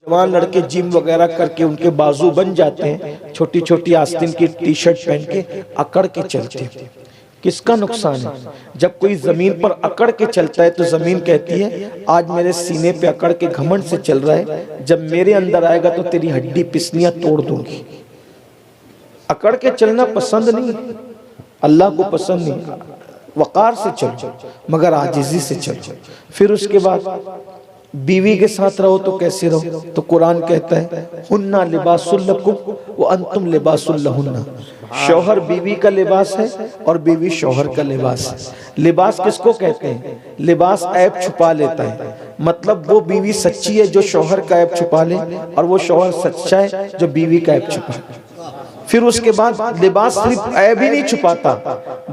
جوان لڑکے جم وغیرہ کر کے ان کے بازو بن جاتے ہیں، چھوٹی چھوٹی آستین کی ٹی شرٹ پہن کے اکڑ کے چلتے ہیں۔ کس کا نقصان ہے؟ جب کوئی زمین پر اکڑ کے چلتا ہے تو زمین کہتی ہے آج میرے سینے پہ اکڑ کے گھمنڈ سے چل رہا ہے، جب میرے اندر آئے گا تو تیری ہڈی پسلیاں توڑ دوں گی۔ اکڑ کے چلنا پسند نہیں، اللہ کو پسند نہیں۔ وقار سے چلو مگر عاجزی سے چلو۔ پھر اس کے بعد بیوی کے ساتھ رہو تو کیسے رہو؟ تو قرآن کہتا ہے ہنہ لباس لکم وانتم لباس لہن۔ شوہر بیوی کا لباس ہے اور بیوی شوہر کا لباس ہے۔ لباس کس کو کہتے ہیں؟ لباس عیب چھپا لیتا ہے، مطلب وہ بیوی سچی ہے جو شوہر کا عیب چھپا لے، اور وہ شوہر سچا ہے جو بیوی کا عیب چھپا لے۔ پھر اس کے بعد لباس صرف عیب ہی نہیں چھپاتا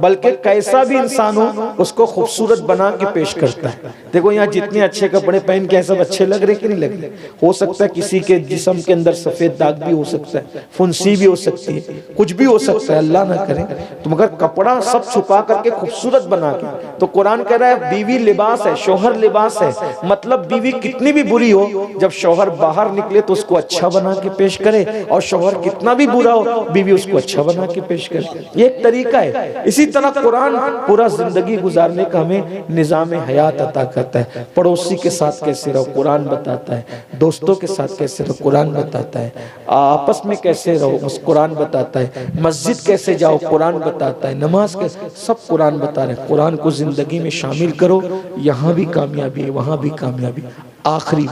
بلکہ کیسا بھی انسان ہو اس کو خوبصورت بنا کے پیش کرتا ہے۔ دیکھو یہاں جتنے اچھے کپڑے پہن کے سب اچھے لگ رہے کہ نہیں لگ رہے؟ ہو سکتا ہے کسی کے جسم کے اندر سفید داغ بھی ہو سکتا ہے، فنسی بھی ہو سکتی ہے، کچھ بھی ہو سکتا ہے، اللہ نہ کرے، تو مگر کپڑا سب چھپا کر کے خوبصورت بنا کے۔ تو قرآن کہہ رہا ہے بیوی لباس ہے، شوہر لباس ہے، مطلب بیوی کتنی بھی بری ہو جب شوہر باہر نکلے تو اس کو اچھا بنا کے پیش کرے، اور شوہر کتنا بھی برا ہو بیوی اس کو اچھا بنا کے پیش کرے۔ یہ ایک طریقہ ہے۔ اسی طرح قرآن پورا زندگی گزارنے کا ہمیں نظام حیات عطا کرتا ہے۔ پڑوسی کے ساتھ کیسے رہو قرآن بتاتا ہے، دوستوں کے ساتھ کیسے رہو قرآن بتاتا ہے، آپس میں کیسے رہو قرآن بتاتا ہے، مسجد کیسے جاؤ قرآن بتاتا ہے، نماز کیسے، سب قرآن بتا رہے ہیں۔ قرآن کو زندگی میں شامل کرو، یہاں بھی کامیابی ہے وہاں بھی کامیابی۔ آخری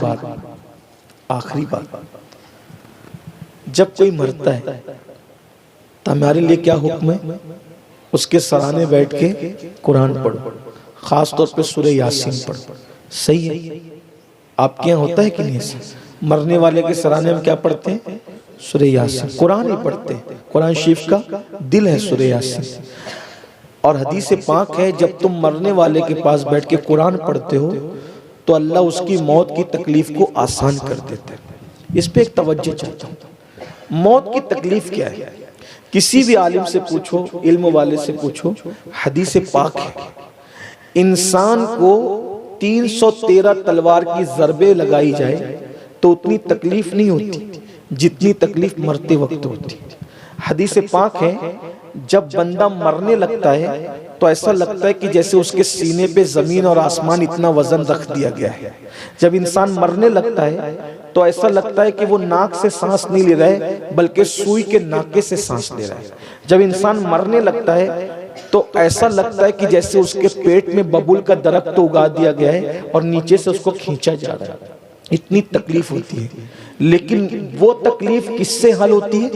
بات، جب کوئی مرتا ہے تو ہمارے لیے کیا حکم ہے؟ اس کے سرانے بیٹھ کے قرآن پڑھو، خاص طور پہ سورہ یاسین پڑھو۔ صحیح ہے؟ آپ کے یہاں ہوتا ہے کہ نہیں ایسا؟ مرنے والے کے سرانے میں کیا پڑھتے ہیں؟ سورہ یاسین، قرآن ہی پڑھتے ہیں۔ قرآن شریف کا دل ہے سورہ یاسین۔ اور حدیث پاک ہے جب تم مرنے والے کے پاس بیٹھ کے قرآن پڑھتے ہو تو اللہ اس کی موت کی تکلیف کو آسان کر دیتا ہے۔ اس پہ ایک توجہ چاہتا ہوں، موت کی تکلیف کیا ہے؟ کسی بھی عالم سے پوچھو، علم والے سے پوچھو، حدیث پاک ہے انسان کو 313 تلوار کی ضربیں لگائی جائے تو اتنی تکلیف نہیں ہوتی جتنی تکلیف مرتے وقت ہوتی۔ حدیث پاک ہے جب بندہ مرنے لگتا ہے تو ایسا لگتا ہے کہ جیسے اس کے سینے پہ زمین اور آسمان اتنا وزن رکھ دیا گیا ہے۔ جب انسان مرنے لگتا ہے تو ایسا لگتا ہے کہ وہ ناک سے سانس نہیں لے رہا ہے بلکہ سوئی کے ناکے سے سانس لے رہا ہے۔ جب انسان مرنے لگتا ہے تو ایسا لگتا ہے کہ جیسے اس کے پیٹ میں ببول کا درخت اگا دیا گیا ہے اور نیچے سے اس کو کھینچا جا رہا ہے۔ اتنی تکلیف ہوتی ہے، لیکن وہ تکلیف کس سے حل ہوتی ہے؟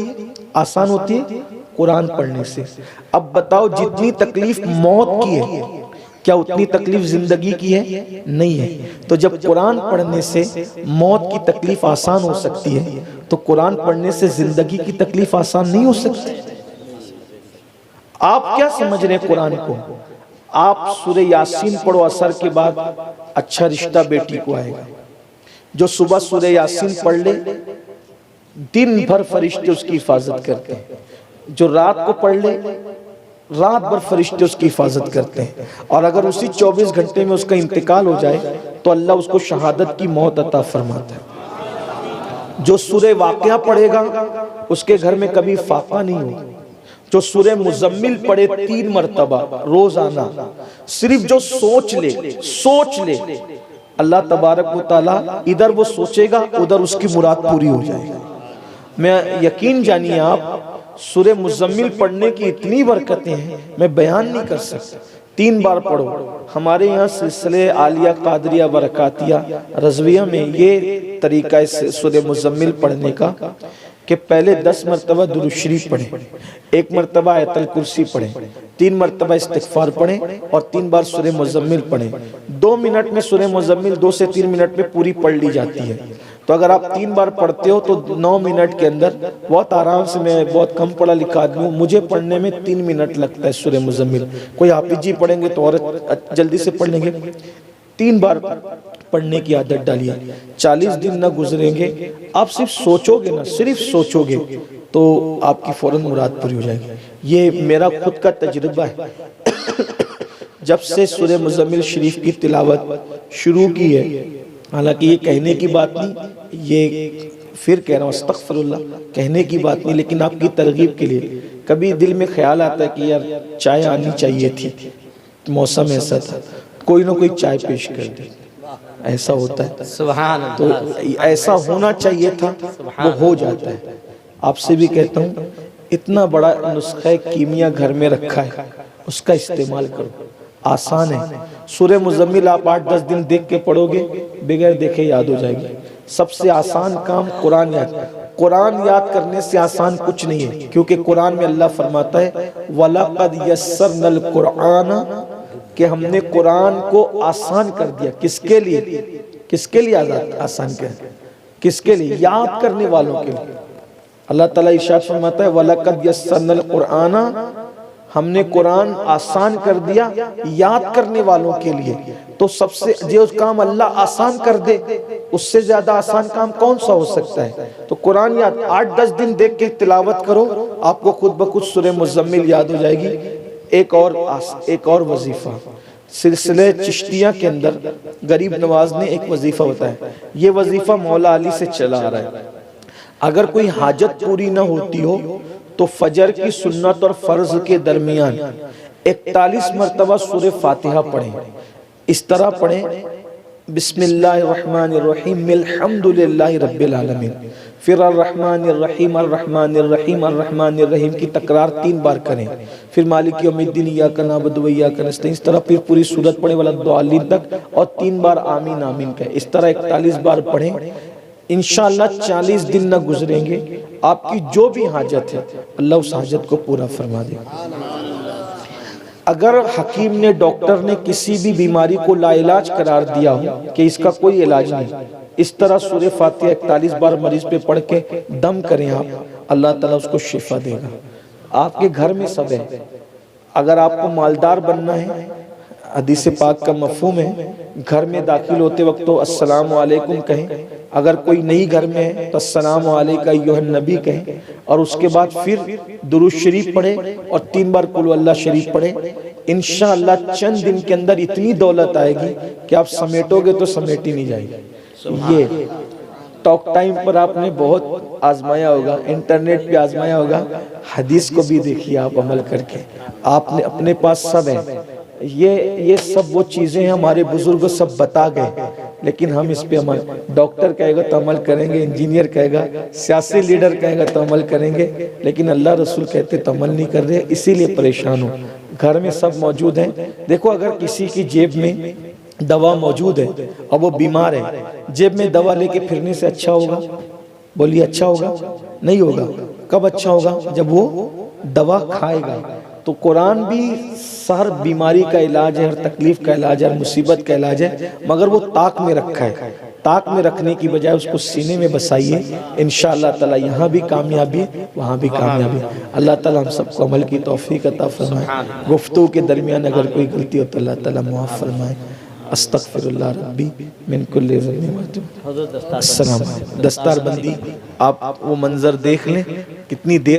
آسان ہوتی ہے قرآن پڑھنے سے۔ اب بتاؤ جتنی تکلیف موت کی ہے کیا اتنی تکلیف زندگی کی ہے؟ نہیں ہے۔ تو جب قرآن پڑھنے سے موت کی تکلیف آسان ہو سکتی ہے تو قرآن پڑھنے سے زندگی کی تکلیف آسان نہیں ہو سکتی۔ آپ کیا سمجھ رہے ہیں قرآن کو؟ آپ سورہ یاسین پڑھو عصر کے بعد اچھا رشتہ بیٹی کو آئے گا۔ جو صبح سورہ یاسین پڑھ لے دن بھر فرشتے اس کی حفاظت کرتے ہیں، جو رات کو پڑھ لے رات بھر فرشتے اس کی حفاظت کرتے ہیں، اور اگر اسی 24 گھنٹے میں اس کا انتقال ہو جائے تو اللہ اس کو شہادت کی موت عطا فرماتا ہے۔ جو سورہ واقعہ پڑھے گا اس کے گھر میں کبھی فاقہ نہیں ہوگا۔ جو سورہ مزمل پڑھے 3 مرتبہ روزانہ، صرف جو سوچ لے اللہ تبارک و تعالیٰ ادھر وہ سوچے گا ادھر اس کی مراد پوری ہو جائے گی۔ میں یقین جانیے آپ سورہ مزمل پڑھنے کی اتنی برکتیں ہیں میں بیان نہیں کر سکتا۔ 3 بار پڑھو۔ ہمارے یہاں سلسلے عالیہ قادریہ برکاتیہ رضویہ میں یہ طریقہ ہے سورہ مزمل پڑھنے کا کہ پہلے 10 مرتبہ درود شریف پڑھیں، 1 مرتبہ آیت الکرسی پڑھیں، 3 مرتبہ استغفار پڑھیں اور 3 بار سورہ مزمل پڑھیں۔ 2 منٹ میں سورہ مزمل 2 سے 3 منٹ میں پوری پڑھ لی جاتی ہے۔ تو اگر آپ 3 بار پڑھتے ہو تو 9 منٹ کے اندر بہت آرام سے، میں بہت کم پڑھا لکھا آدمی ہوں، مجھے پڑھنے میں 3 منٹ لگتا ہے سورہ مزمل۔ کوئی حافظ جی پڑھیں گے تو اور جلدی سے پڑھ لیں گے۔ 3 بار پڑھنے کی عادت ڈالیے، 40 دن نہ گزریں گے آپ صرف سوچو گے نا، صرف سوچو گے تو آپ کی فوراً مراد پوری ہو جائے گی۔ یہ میرا خود کا تجربہ ہے۔ جب سے سورہ مزمل شریف کی تلاوت شروع کی ہے حالانکہ یہ کہنے کی بات نہیں، یہ پھر کہہ رہا ہوں استغفر اللہ، کہنے کی بات نہیں، لیکن آپ کی ترغیب کے لیے کبھی دل میں خیال آتا ہے کہ یار چائے آنی چاہیے تھی، موسم ایسا تھا، کوئی نہ کوئی چائے پیش کر دے، ایسا ہوتا ہے سبحان تو اللہ، ایسا ہونا چاہیے تھا، وہ ہو جاتا ہے۔ آپ سے بھی کہتا ہوں اتنا بڑا نسخہ کیمیا گھر میں رکھا ہے، اس کا استعمال کرو، آسان ہے۔ سورہ مزمل آپ 8-10 دن دیکھ کے پڑھو گے، بغیر دیکھے یاد ہو جائے گی۔ سب سے آسان کام قرآن یاد، قرآن یاد کرنے سے آسان کچھ نہیں ہے، کیونکہ قرآن میں اللہ فرماتا ہے وَلَقَدْ يَسَّرْنَا الْقُرْآنَ، کہ ہم نے قرآن کو آسان کر دیا۔ کس کے لیے؟ کس کے لیے آسان کر دیا؟ کس کے لیے؟ یاد کرنے والوں کے لیے۔ اللہ تعالیٰ ارشاد فرماتا ہے وَلَقَدْ يَسَّرْنَا الْقُرْآنَ، ہم نے قرآن آسان کر دیا یاد کرنے والوں کے لیے۔ تو سب سے جو کام اللہ آسان کر دے، اس سے زیادہ آسان کام کون سا ہو سکتا ہے؟ تو قرآن یاد 8-10 دن دیکھ کے تلاوت کرو، آپ کو خود بخود سورہ مزمل یاد ہو جائے گی۔ ایک اور وظیفہ، سلسلہ چشتیہ کے اندر غریب نواز نے ایک وظیفہ بتایا، یہ وظیفہ مولا علی سے چلا آ رہا ہے۔ اگر کوئی حاجت پوری نہ ہوتی ہو تو فجر کی سنت اور فرض کے درمیان 41 مرتبہ سورہ فاتحہ پڑھیں۔ اس طرح پڑھیں بسم اللہ الرحمن الرحیم الحمدللہ رب العالمین، پھر الرحمن الرحیم الرحمن الرحیم الرحمن الرحیم کی تکرار 3 بار کریں، پھر مالک یوم الدین ایاک نعبد و ایاک نستعین، اس طرح پھر پوری سورت پڑھیں وَلَضَّالِّین تک، اور 3 بار آمین آمین کہیں، اس طرح 41 بار پڑھیں۔ انشاءاللہ 40 دن نہ گزریں گے، آپ کی جو بھی حاجت ہے اللہ اس حاجت کو پورا فرما دے۔ اگر حکیم نے، ڈاکٹر نے کسی بھی بیماری کو لا علاج قرار دیا ہو کہ اس کا کوئی علاج نہیں، اس طرح سورہ فاتحہ 41 بار مریض پہ پڑھ کے دم کریں آپ، اللہ تعالیٰ اس کو شفا دے گا۔ آپ کے گھر میں سب ہے، اگر آپ کو مالدار بننا ہے، حدیث پاک کا مفہوم ہے، گھر میں داخل ہوتے وقت تو السلام علیکم کہیں، اگر کوئی نئی گھر میں ہے تو السلام علیکہ ایھا النبی کہیں، اور اس کے بعد پھر درود شریف پڑھیں اور 3 بار قل اللہ شریف پڑھیں۔ انشاءاللہ چند دن کے اندر اتنی دولت آئے گی کہ آپ سمیٹو گے تو سمیٹی نہیں جائے گی۔ یہ ٹاک ٹائم پر آپ نے بہت آزمایا ہوگا، انٹرنیٹ پہ آزمایا ہوگا، حدیث کو بھی دیکھیے آپ عمل کر کے، آپ نے اپنے پاس سب ہے۔ یہ سب وہ چیزیں ہیں ہمارے بزرگ سب بتا گئے، لیکن ہم اس پہ عمل، ڈاکٹر کہے گا تو عمل کریں گے، انجینئر کہے گا، سیاسی لیڈر کہے گا تو عمل کریں گے، لیکن اللہ رسول کہتے تو عمل نہیں کر رہے، اسی لیے پریشان ہو۔ گھر میں سب موجود ہیں، دیکھو اگر کسی کی جیب میں دوا موجود ہے اور وہ بیمار ہے، جیب میں دوا لے کے پھرنے سے اچھا ہوگا؟ بولیے اچھا ہوگا؟ نہیں ہوگا۔ کب اچھا ہوگا؟ جب وہ دوا کھائے گا۔ تو قرآن بھی ہر بیماری کا علاج ہے، ہر تکلیف کا علاج ہے، ہر مصیبت کا علاج ہے، مگر وہ طاق میں رکھا ہے۔ طاق میں رکھنے کی بجائے اس کو سینے میں بسائیے، انشاءاللہ تعالی یہاں بھی کامیابی، وہاں بھی کامیابی۔ اللہ تعالی ہم سب کو عمل کی توفیق عطا فرمائے۔ گفتگو کے درمیان اگر کوئی غلطی ہو تو اللہ تعالی معاف فرمائے۔ استغفر اللہ ربی من کل ذنب۔ السلام علیکم۔ دستار بندی آپ وہ منظر دیکھ لیں کتنی دیر